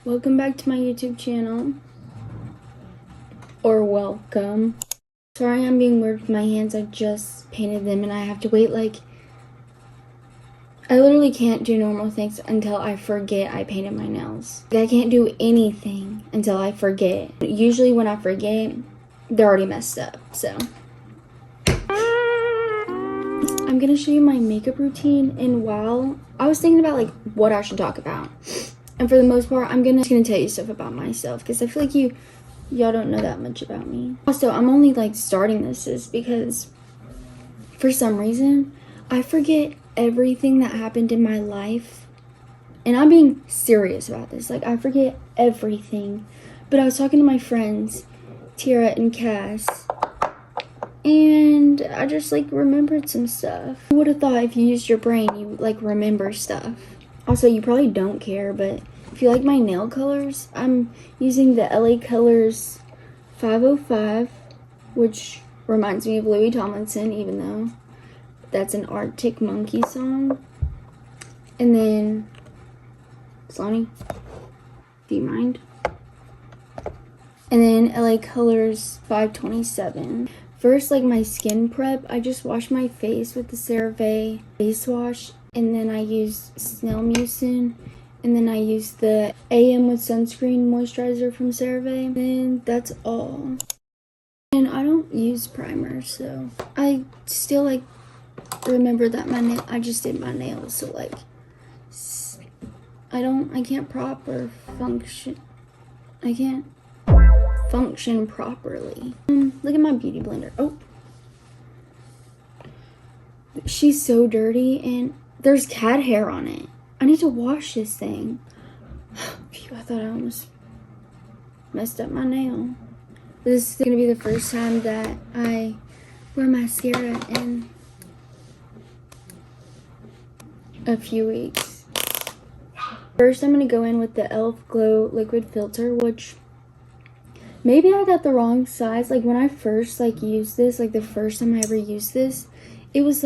Welcome back to my YouTube channel. Or welcome. Sorry I'm being weird with my hands. I just painted them and I have to wait I literally can't do normal things until I forget I painted my nails. I can't do anything until I forget. Usually when I forget, they're already messed up, so. I'm gonna show you my makeup routine, and while I was thinking about what I should talk about. And for the most part, I'm gonna tell you stuff about myself because I feel like y'all don't know that much about me. Also, I'm only starting this is because for some reason, I forget everything that happened in my life. And I'm being serious about this. I forget everything. But I was talking to my friends, Tira and Cass, and I just remembered some stuff. Who would have thought if you used your brain, you remember stuff? Also, you probably don't care, but if you like my nail colors, I'm using the LA Colors 505, which reminds me of Louis Tomlinson, even though that's an Arctic Monkey song. And then, Sloanie, do you mind? And then LA Colors 527. First, my skin prep, I just wash my face with the CeraVe face wash. And then I use Snail Mucin. And then I use the AM with sunscreen moisturizer from CeraVe. And that's all. And I don't use primer, so I still remember that I just did my nails, so I can't proper function. I can't function properly. Look at my beauty blender. Oh, she's so dirty and there's cat hair on it. I need to wash this thing. Phew, I thought I almost messed up my nail. This is gonna be the first time that I wear mascara in a few weeks. First, I'm gonna go in with the e.l.f. Glow Liquid Filter, which maybe I got the wrong size. When I first used this, the first time I ever used this, it was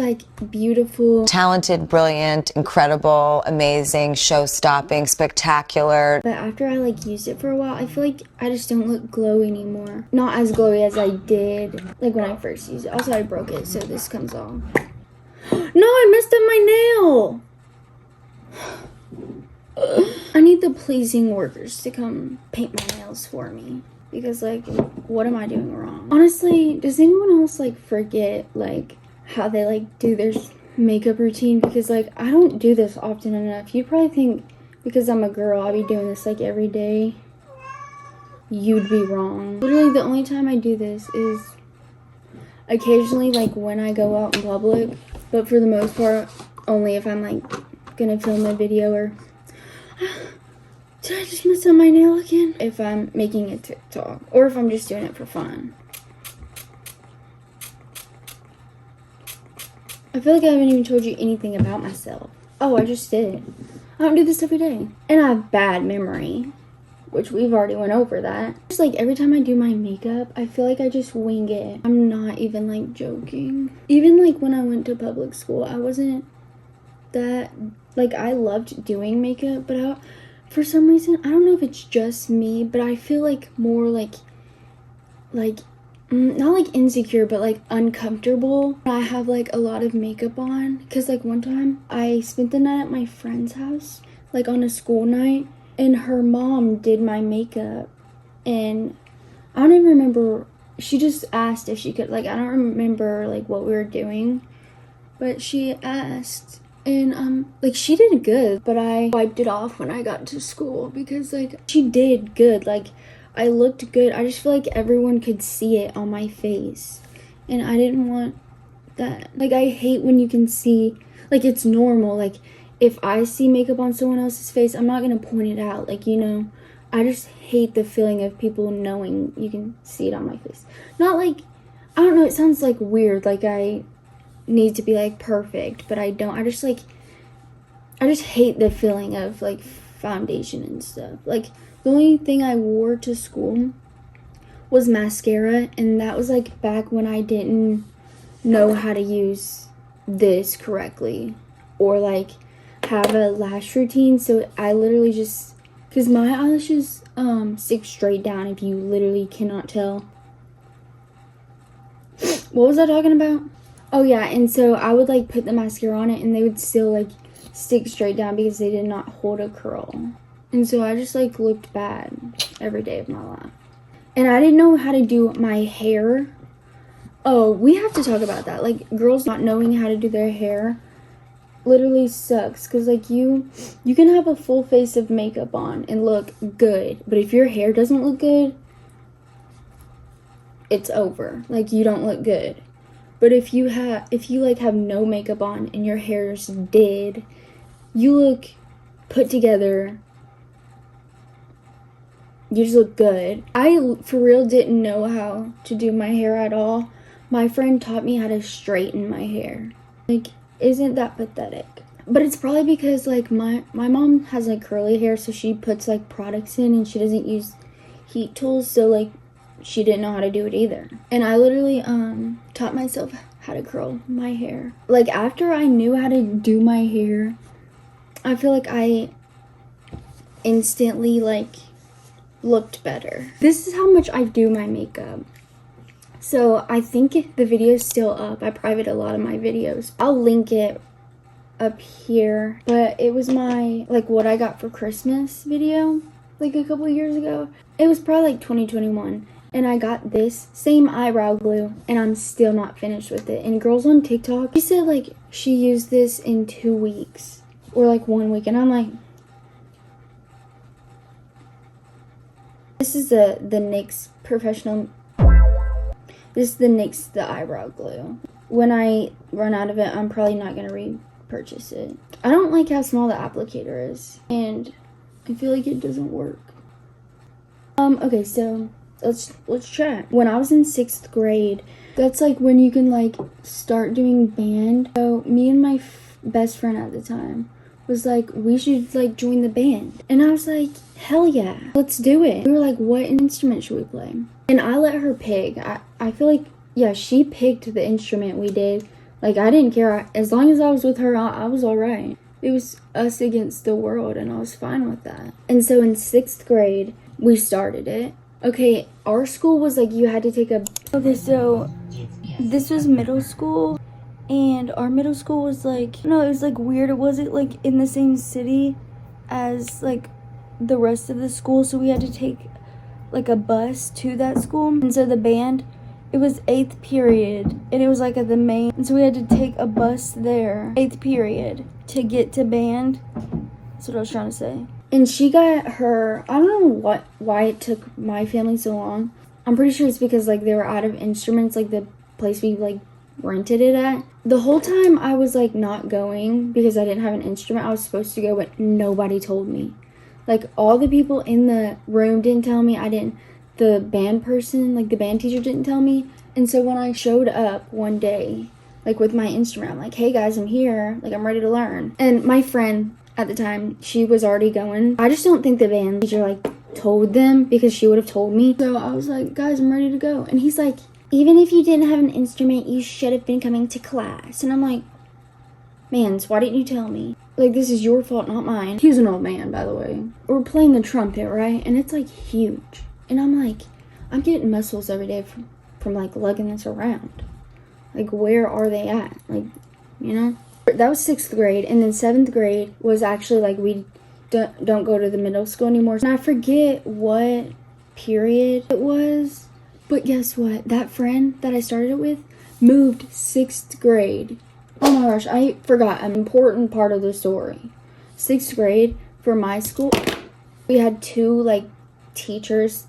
beautiful, talented, brilliant, incredible, amazing, show-stopping, spectacular. But after I used it for a while, I feel I just don't look glowy anymore. Not as glowy as I did when I first used it. Also, I broke it, so this comes off. No, I messed up my nail. I need the pleasing workers to come paint my nails for me. Because, what am I doing wrong? Honestly, does anyone else, forget, how they, do their makeup routine? Because, I don't do this often enough. You probably think because I'm a girl, I'll be doing this, every day. You'd be wrong. Literally, the only time I do this is occasionally, when I go out in public. But for the most part, only if I'm, gonna film a video or... Did I just mess up my nail again? If I'm making a TikTok or if I'm just doing it for fun. I feel I haven't even told you anything about myself. Oh, I just did. I don't do this every day. And I have bad memory, which we've already went over that. Just every time I do my makeup, I feel I just wing it. I'm not even joking. Even when I went to public school, I wasn't that, I loved doing makeup, but for some reason, I don't know if it's just me, but I feel more not insecure, but uncomfortable. I have a lot of makeup on, because one time I spent the night at my friend's house, on a school night, and her mom did my makeup, and I don't even remember, she just asked if she could, I don't remember what we were doing, but she asked. And, she did good, but I wiped it off when I got to school because, she did good. I looked good. I just feel everyone could see it on my face. And I didn't want that. I hate when you can see, it's normal. If I see makeup on someone else's face, I'm not gonna point it out. I just hate the feeling of people knowing you can see it on my face. Not I don't know, it sounds weird. I need to be perfect, but I don't. I just hate the feeling of foundation and stuff. The only thing I wore to school was mascara, and that was back when I didn't know how to use this correctly or have a lash routine, so I literally just because my eyelashes stick straight down if you literally cannot tell. What was I talking about? Oh yeah, and so I would like put the mascara on it and they would still like stick straight down because they did not hold a curl. And so I just like looked bad every day of my life. And I didn't know how to do my hair. Oh, we have to talk about that. Like, girls not knowing how to do their hair literally sucks. Because, like, you can have a full face of makeup on and look good. But if your hair doesn't look good, it's over. Like, you don't look good. But if you like have no makeup on and your hair's dead, you look put together. You just look good. I, for real, didn't know how to do my hair at all. My friend taught me how to straighten my hair. Like, isn't that pathetic? But it's probably because, like, my mom has, like, curly hair, so she puts, like, products in, and she doesn't use heat tools, so, like, she didn't know how to do it either. And I literally, taught myself how to curl my hair. Like, after I knew how to do my hair, I feel like I instantly, like, looked better. This is how much I do my makeup. So I think the video is still up. I private a lot of my videos. I'll link it up here. But it was my, like, what I got for Christmas video, like, a couple years ago. It was probably, like, 2021. And I got this same eyebrow glue, and I'm still not finished with it. And girls on TikTok, she said, like, she used this in 2 weeks. Or, like, 1 week. And I'm like, this is the NYX professional. This is the NYX, the eyebrow glue. When I run out of it, I'm probably not going to repurchase it. I don't like how small the applicator is. And I feel like it doesn't work. Okay, so let's chat. When I was in 6th grade, that's like when you can like start doing band. So me and my best friend at the time was like, we should like join the band. And I was like, hell yeah, let's do it. We were like, what instrument should we play? And I let her pick. I feel like, yeah, she picked the instrument we did. Like, I didn't care. As long as I was with her, I was all right. It was us against the world, and I was fine with that. And so in 6th grade, we started it. Okay, our school was like, you had to take a... Okay, so this was middle school, and our middle school was like, no, it was like weird. It wasn't like in the same city as like the rest of the school, so we had to take like a bus to that school. And so the band, it was 8th period, and it was like at the main, and so we had to take a bus there 8th period to get to band. That's what I was trying to say. And she got her, I don't know why it took my family so long. I'm pretty sure it's because like they were out of instruments, like the place we like rented it at. The whole time I was like not going because I didn't have an instrument. I was supposed to go, but nobody told me. Like, all the people in the room didn't tell me. The band person, like, the band teacher didn't tell me. And so when I showed up one day, like, with my instrument, I'm like, hey, guys, I'm here. Like, I'm ready to learn. And my friend at the time, she was already going. I just don't think the band teacher, like, told them because she would have told me. So I was like, guys, I'm ready to go. And he's like, even if you didn't have an instrument, you should have been coming to class. And I'm like, man, so why didn't you tell me? Like, this is your fault, not mine. He was an old man, by the way. We're playing the trumpet, right? And it's, like, huge. And I'm like, I'm getting muscles every day from like, lugging this around. Like, where are they at? Like, you know? That was 6th grade. And then 7th grade was actually, like, we don't go to the middle school anymore. And I forget what period it was. But guess what? That friend that I started it with moved 6th grade. Oh my gosh, I forgot an important part of the story. 6th grade, for my school, we had 2, like, teachers.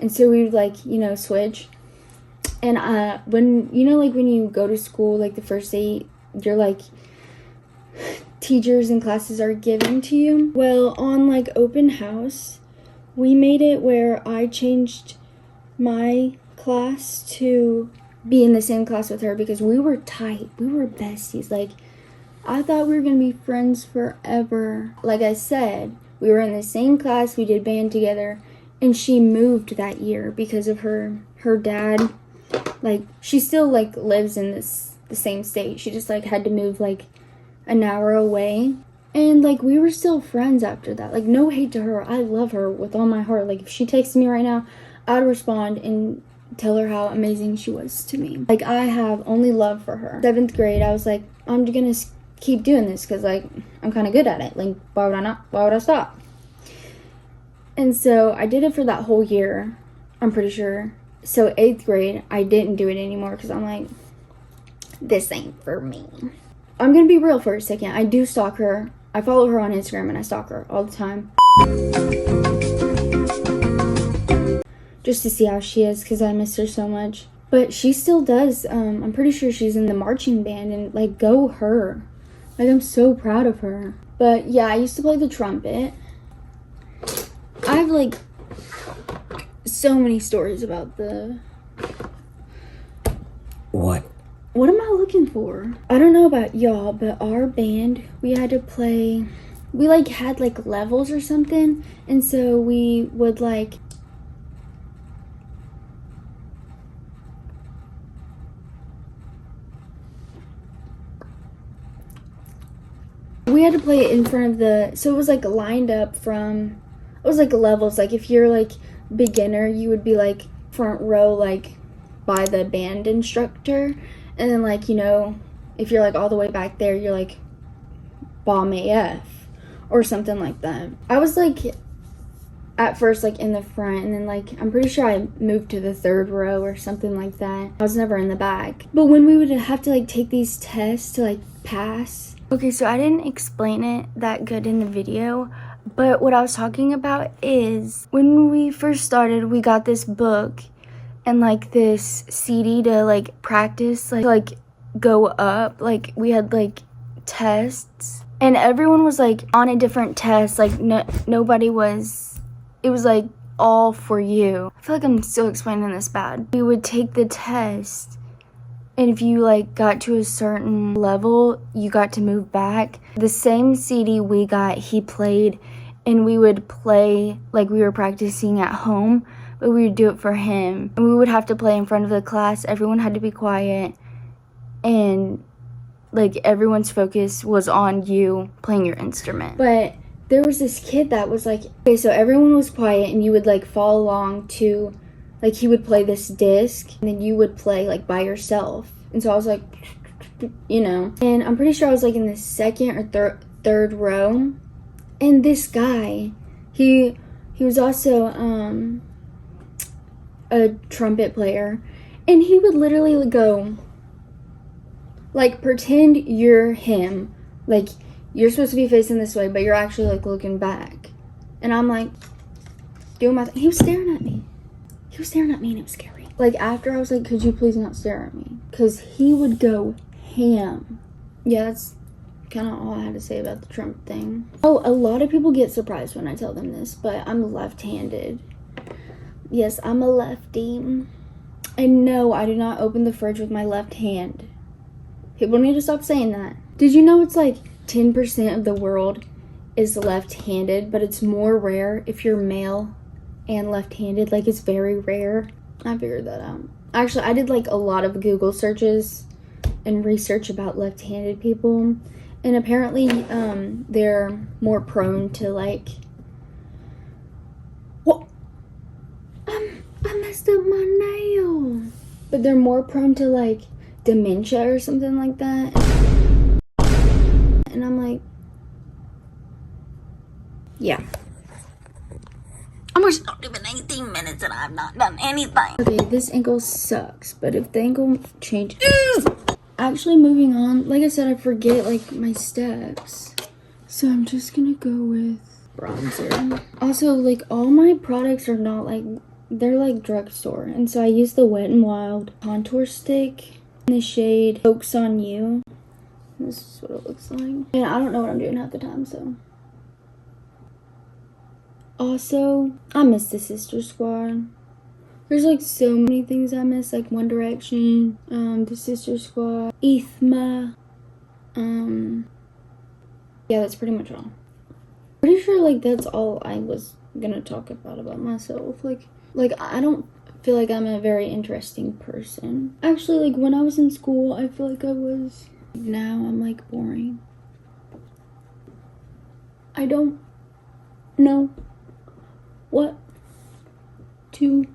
And so we would, like, you know, switch. And when, you know, like, when you go to school, like, the first day, you're, like, teachers and classes are given to you. Well, on, like, open house, we made it where I changed my class to be in the same class with her because we were tight. We were besties. Like, I thought we were going to be friends forever. Like I said, we were in the same class. We did band together. And she moved that year because of her dad. Like, she still, like, lives in the same state. She just, like, had to move, like, an hour away. And, like, we were still friends after that. Like, no hate to her. I love her with all my heart. Like, if she texted me right now, I'd respond and tell her how amazing she was to me. Like, I have only love for her. 7th grade, I was like, I'm gonna keep doing this because, like, I'm kind of good at it. Like, why would I not? Why would I stop? And so I did it for that whole year, I'm pretty sure. So 8th grade, I didn't do it anymore because I'm like, this ain't for me. I'm gonna be real for a second. I do stalk her. I follow her on Instagram and I stalk her all the time. Just to see how she is because I miss her so much. But she still does. I'm pretty sure she's in the marching band and, like, go her. Like, I'm so proud of her. But yeah, I used to play the trumpet. I have, like, so many stories about the... What? What am I looking for? I don't know about y'all, but our band, we had to play... We, like, had, like, levels or something. And so we would, like... We had to play it in front of the... So it was, like, lined up from... It was, like, levels. Like, if you're, like, beginner, you would be, like, front row, like, by the band instructor. And then, like, you know, if you're, like, all the way back there, you're, like, bomb AF. Or something like that. I was, like, at first, like, in the front. And then, like, I'm pretty sure I moved to the 3rd row or something like that. I was never in the back. But when we would have to, like, take these tests to, like, pass... Okay, so I didn't explain it that good in the video, but what I was talking about is when we first started, we got this book and, like, this CD to, like, practice, like go up. Like, we had, like, tests, and everyone was, like, on a different test. Like, nobody was, it was, like, all for you. I feel like I'm still explaining this bad. We would take the test, and if you, like, got to a certain level, you got to move back. The same CD we got, he played, and we would play like we were practicing at home, but we would do it for him. And we would have to play in front of the class. Everyone had to be quiet, and, like, everyone's focus was on you playing your instrument. But there was this kid that was, like, okay, so everyone was quiet, and you would, like, follow along to... Like, he would play this disc, and then you would play, like, by yourself. And so I was like, you know. And I'm pretty sure I was, like, in the 2nd or 3rd row. And this guy, he was also a trumpet player. And he would literally go, like, pretend you're him. Like, you're supposed to be facing this way, but you're actually, like, looking back. And I'm, like, doing my thing. He was staring at me. He was staring at me and it was scary. Like, after I was like, could you please not stare at me? Because he would go ham. Yeah, that's kind of all I had to say about the Trump thing. Oh, a lot of people get surprised when I tell them this, but I'm left-handed. Yes, I'm a lefty. And no, I do not open the fridge with my left hand. People need to stop saying that. Did you know it's like 10% of the world is left-handed, but it's more rare if you're male and left-handed? Like, it's very rare. I figured that out. Actually, I did, like, a lot of Google searches and research about left-handed people, and apparently they're more prone to, like... What? I messed up my nail. But they're more prone to, like, dementia or something like that. And I'm like... Yeah. Almost not even 18 minutes and I've not done anything. Okay, this ankle sucks, but if the ankle changes... Actually, moving on, like I said, I forget, like, my steps. So I'm just gonna go with bronzer. Also, like, all my products are not, like, they're, like, drugstore. And so I use the Wet n Wild contour stick in the shade Focus on You. This is what it looks like. And I don't know what I'm doing half the time, so... Also, I miss the Sister Squad. There's, like, so many things I miss, like One Direction, the Sister Squad, Ithma, yeah, that's pretty much all. Pretty sure, like, that's all I was gonna talk about myself. Like, I don't feel like I'm a very interesting person. Actually, like, when I was in school, I feel like I was. Now I'm, like, boring. I don't know what to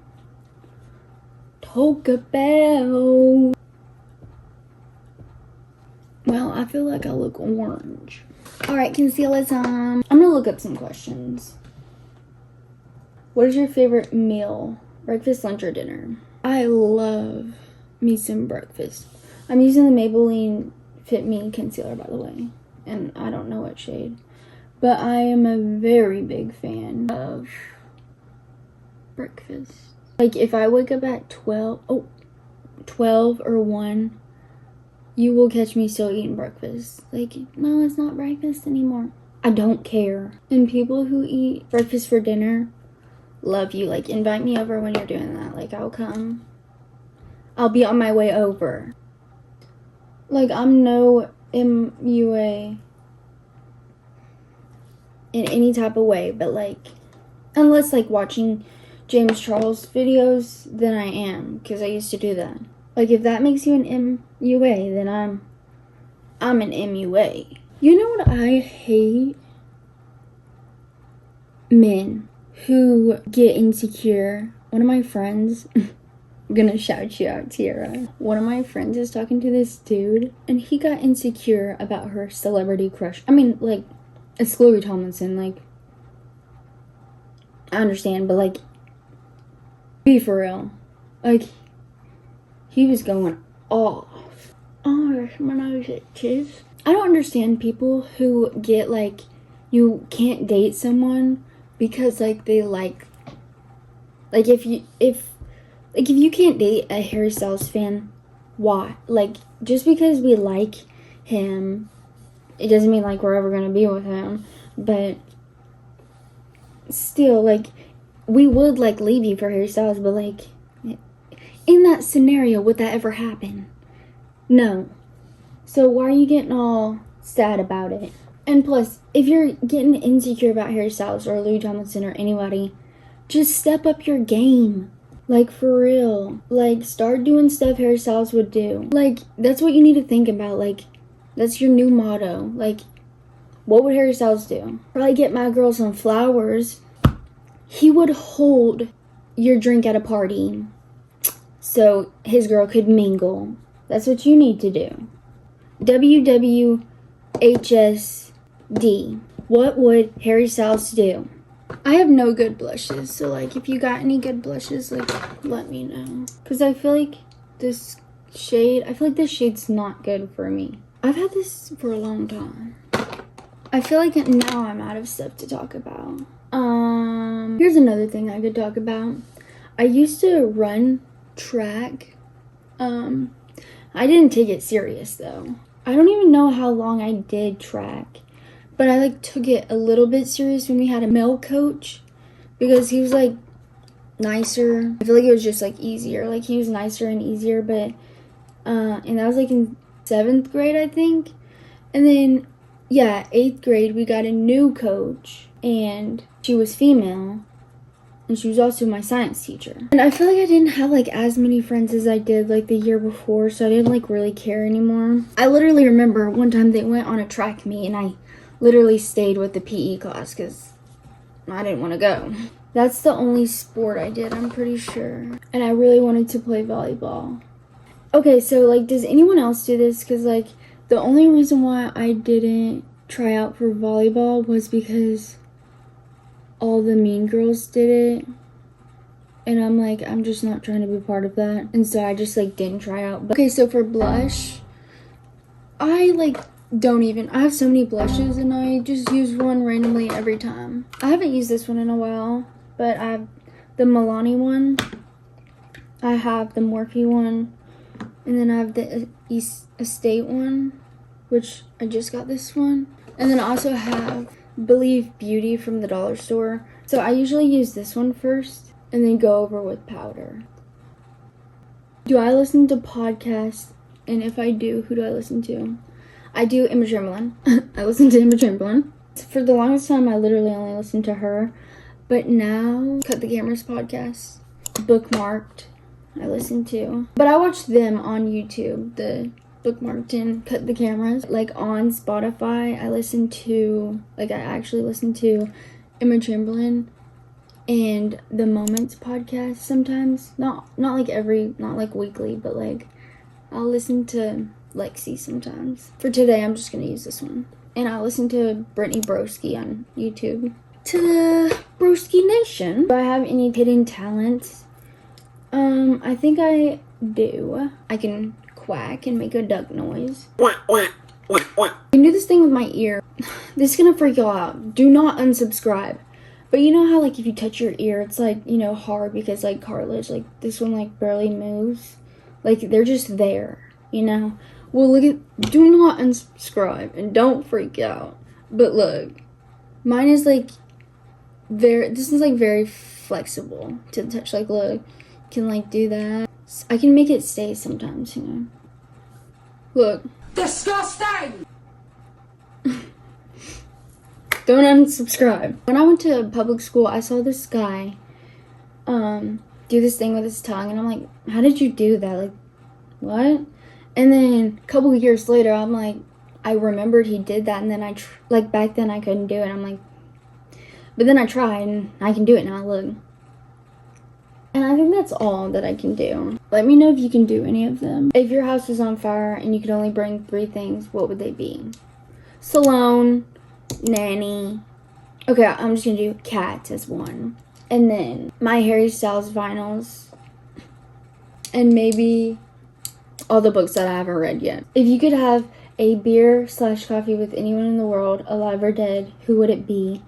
talk about. Well, I feel like I look orange. Alright, concealer time. I'm gonna look up some questions. What is your favorite meal? Breakfast, lunch, or dinner? I love me some breakfast. I'm using the Maybelline Fit Me concealer, by the way. And I don't know what shade. But I am a very big fan of breakfast. Like, if I wake up at 12 or 1, you will catch me still eating breakfast. Like, no, it's not breakfast anymore. I don't care. And people who eat breakfast for dinner, love you. Like, invite me over when you're doing that. Like, I'll come. I'll be on my way over. Like, I'm no MUA in any type of way, but like, unless like watching James Charles videos, then I am, because I used to do that. Like, if that makes you an MUA, then I'm an MUA. You know what I hate? Men who get insecure. One of my friends, I'm gonna shout you out, Tiara. One of my friends is talking to this dude, and he got insecure about her celebrity crush. I mean, like, it's Chloe Tomlinson, like, I understand, but like, be for real. Like, he was going off. Oh, my nose itches. I don't understand people who get like, you can't date someone because like they like if you can't date a Harry Styles fan, why? Like, just because we like him, it doesn't mean like we're ever gonna be with him, but still, like, we would like leave you for Harry Styles, but like, in that scenario, would that ever happen? No. So why are you getting all sad about it? And plus, if you're getting insecure about Harry Styles or Louis Tomlinson or anybody, just step up your game. Like, for real. Like, start doing stuff Harry Styles would do. Like, that's what you need to think about. Like, that's your new motto. Like, what would Harry Styles do? Probably get my girl some flowers. He would hold your drink at a party so his girl could mingle. That's what you need to do. WWHSD. What would Harry Styles do? I have no good blushes, so like, if you got any good blushes, like, let me know. Because I feel like this shade's not good for me. I've had this for a long time. I feel like now I'm out of stuff to talk about. Here's another thing I could talk about. I used to run track. I didn't take it serious though. I don't even know how long I did track, but I like took it a little bit serious when we had a male coach, because he was like nicer. I feel like it was just like easier. Like, he was nicer and easier, but and that was like in 7th grade, I think. And then, yeah, 8th grade, we got a new coach, and she was female, and she was also my science teacher. And I feel like I didn't have like as many friends as I did like the year before, so I didn't like really care anymore. I literally remember one time they went on a track meet, and I literally stayed with the PE class because I didn't want to go. That's the only sport I did, I'm pretty sure. And I really wanted to play volleyball. Okay, so like, does anyone else do this? Because like, the only reason why I didn't try out for volleyball was because all the mean girls did it, and I'm like, I'm just not trying to be part of that, and so I just like didn't try out. Okay, so for blush, I like I have so many blushes, and I just use one randomly every time. I haven't used this one in a while, but I have the Milani one, I have the Morphe one, and then I have the Estate one, which I just got this one, and then I also have Believe Beauty from the dollar store. So I usually use this one first and then go over with powder. Do I listen to podcasts? And if I do, who do I listen to? I do Emma Chamberlain. I listen to Emma Chamberlain. For the longest time, I literally only listened to her. But now, Cut the Cameras podcast, Bookmarked, I listen to. But I watch them on YouTube, the bookmarked and cut the cameras. Like on Spotify, I actually listen to Emma Chamberlain and the Moments podcast sometimes. Not like weekly, but like I'll listen to Lexi sometimes. For today, I'm just gonna use this one. And I listen to Brittany Broski on YouTube. To the Broski Nation. Do I have any hidden talents? I think I do. I can quack and make a duck noise. I can do this thing with my ear. This is gonna freak y'all out. Do not unsubscribe. But you know how like if you touch your ear, it's like, you know, hard because like cartilage, like this one like barely moves. Like they're just there, you know? Well, do not unsubscribe and don't freak out. But look, mine is like this is like very flexible to the touch. Like look, can like do that. I can make it stay sometimes, you know? Look. Disgusting! Don't unsubscribe. When I went to public school, I saw this guy do this thing with his tongue, and I'm like, how did you do that? Like, what? And then a couple of years later, I'm like, I remembered he did that, and then back then I couldn't do it. I'm like, but then I tried, and I can do it now, look. And I think that's all that I can do. Let me know if you can do any of them. If your house was on fire and you could only bring 3 things, what would they be? Salon, nanny. Okay, I'm just gonna do cats as one. And then my Harry Styles vinyls. And maybe all the books that I haven't read yet. If you could have a beer/coffee with anyone in the world, alive or dead, who would it be?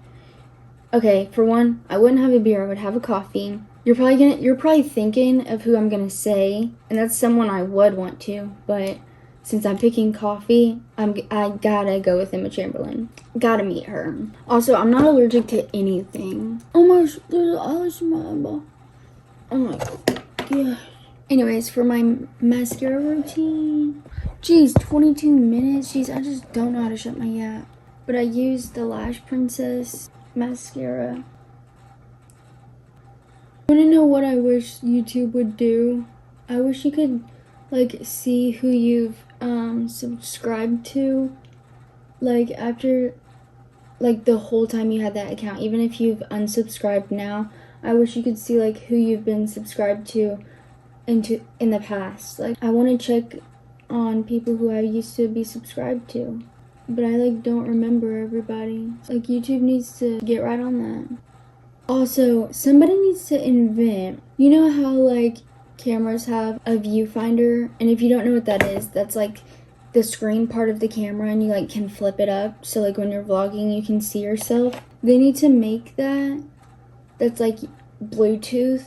Okay, for one, I wouldn't have a beer, I would have a coffee. You're probably thinking of who I'm gonna say, and that's someone I would want to, but since I'm picking coffee, I gotta go with Emma Chamberlain. Gotta meet her. Also, I'm not allergic to anything. Oh my, there's ice in my eyeball. Oh my god. Anyways, for my mascara routine, geez, 22 minutes. Jeez, I just don't know how to shut my yap. But I used the Lash Princess mascara. I want to know what I wish YouTube would do. I wish you could like see who you've subscribed to, like after like the whole time you had that account, even if you've unsubscribed now. I wish you could see like who you've been subscribed to in the past. Like I want to check on people who I used to be subscribed to, but I like don't remember everybody. Like YouTube needs to get right on that. Also, somebody needs to invent, you know how like cameras have a viewfinder, and if you don't know what that is, that's like the screen part of the camera, and you like can flip it up so like when you're vlogging you can see yourself. They need to make that's like Bluetooth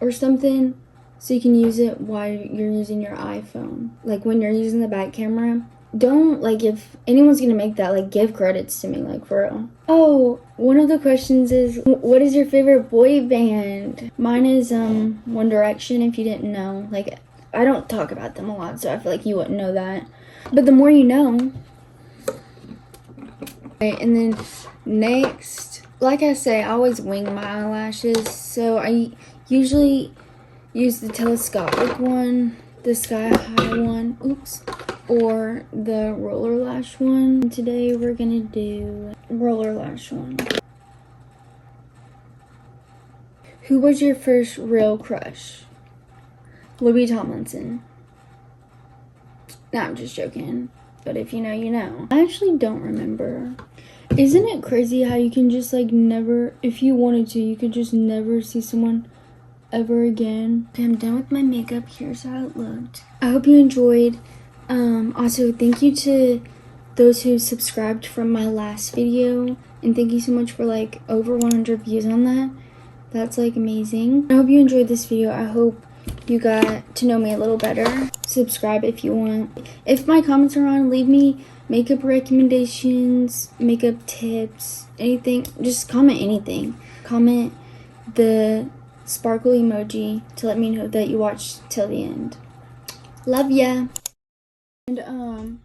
or something, so you can use it while you're using your iPhone. Like when you're using the back camera. Don't, like, if anyone's gonna make that, like, give credits to me, like, for real. Oh, one of the questions is, what is your favorite boy band? Mine is, One Direction, if you didn't know. Like, I don't talk about them a lot, so I feel like you wouldn't know that. But the more you know. Okay, and then next, like I say, I always wing my eyelashes, so I usually use the telescopic one, the sky high one, or the roller lash one. Today we're gonna do roller lash one. Who was your first real crush? Louis Tomlinson. No, I'm just joking. But if you know, you know. I actually don't remember. Isn't it crazy how you can just like never, if you wanted to, you could just never see someone ever again? Okay, I'm done with my makeup. Here's how it looked. I hope you enjoyed. Also, thank you to those who subscribed from my last video, and thank you so much for like over 100 views on that. That's like amazing. I hope you enjoyed this video. I hope you got to know me a little better. Subscribe if you want. If my comments are on, leave me makeup recommendations, makeup tips, anything. Just comment anything. Comment the sparkle emoji to let me know that you watched till the end. Love ya. And